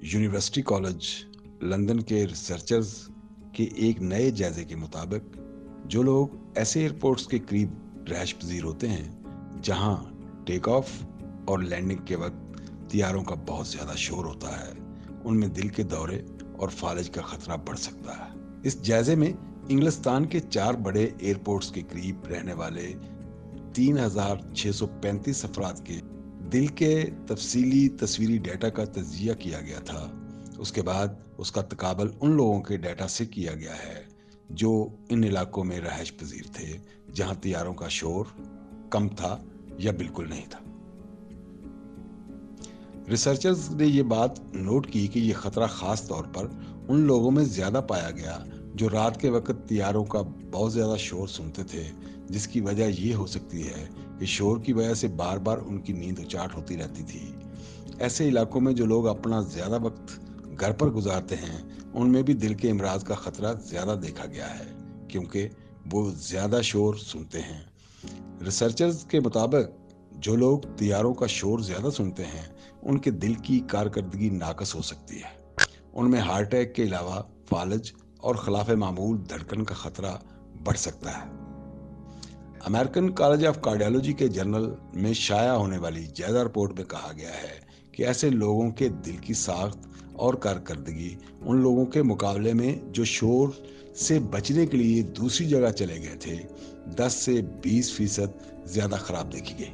University college London के researchers के एक नए जायजे के मुताबिक जो लोग ऐसे एयरपोर्ट्स के करीब रहायश पजीर होते हैं जहां टेक ऑफ और लैंडिंग के वक्त तियारों का बहुत ज़्यादा शोर होता है, उनमें दिल के दौरे और फालिज का खतरा बढ़ सकता है। इस जायजे में इंग्लिस्तान के 4 बड़े एयरपोर्ट्स के करीब रहने वाले 3,635 अफराद के दिल के तफसीली तस्वीरी डेटा का तजिया किया गया था। उसके बाद उसका तकाबल उन लोगों के डेटा से किया गया है जो इन इलाकों में रहायश पजीर थे जहां तियारों का शोर कम था या बिल्कुल नहीं था। रिसर्चर्स ने ये बात नोट की कि यह खतरा खास तौर पर उन लोगों में ज्यादा पाया गया जो रात के वक्त तियारों का बहुत ज्यादा शोर सुनते थे, जिसकी वजह ये हो सकती है कि शोर की वजह से बार बार उनकी नींद उचाट होती रहती थी। ऐसे इलाकों में जो लोग अपना ज्यादा वक्त घर पर गुजारते हैं उनमें भी दिल के इमराज का खतरा ज्यादा देखा गया है क्योंकि वो ज्यादा शोर सुनते हैं। रिसर्चर्स के मुताबिक जो लोग तियारों का शोर ज्यादा सुनते हैं उनके दिल की कारकर्दगी नाकस हो सकती है। उनमें हार्ट अटैक के अलावा फालज और खिलाफ मामूल धड़कन का खतरा बढ़ सकता है। अमेरिकन कॉलेज ऑफ कार्डियोलॉजी के जर्नल में शाया होने वाली जायजा रिपोर्ट में कहा गया है कि ऐसे लोगों के दिल की साख्त और कारकर्दगी उन लोगों के मुकाबले में जो शोर से बचने के लिए दूसरी जगह चले गए थे 10 से 20% ज्यादा खराब देखी गई।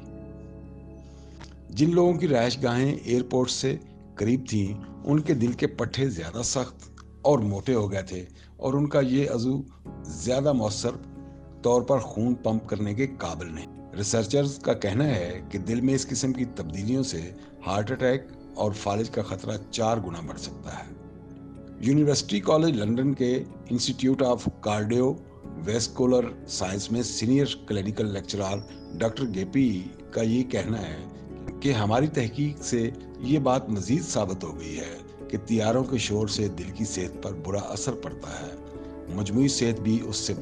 जिन लोगों की रहायश गाहें एयरपोर्ट से करीब थीं उनके दिल के पट्टे ज्यादा सख्त और मोटे हो गए थे और उनका ये अज़ू ज्यादा मौसर तौर पर खून पंप करने के काबिल नहीं। रिसर्चर्स का कहना है कि दिल में इस किस्म की तब्दीलियों से हार्ट अटैक और फालिज का खतरा 4 गुना बढ़ सकता है। यूनिवर्सिटी कॉलेज लंदन के institute of cardio vascular science में सीनियर क्लिनिकल लेक्चरर डॉक्टर गेपी का ये कहना है कि हमारी तहकीक से ये बात मजीद साबित हो गई है कि तियारों के शोर से दिल की सेहत पर बुरा असर पड़ता है। मजमूई सेहत भी उससे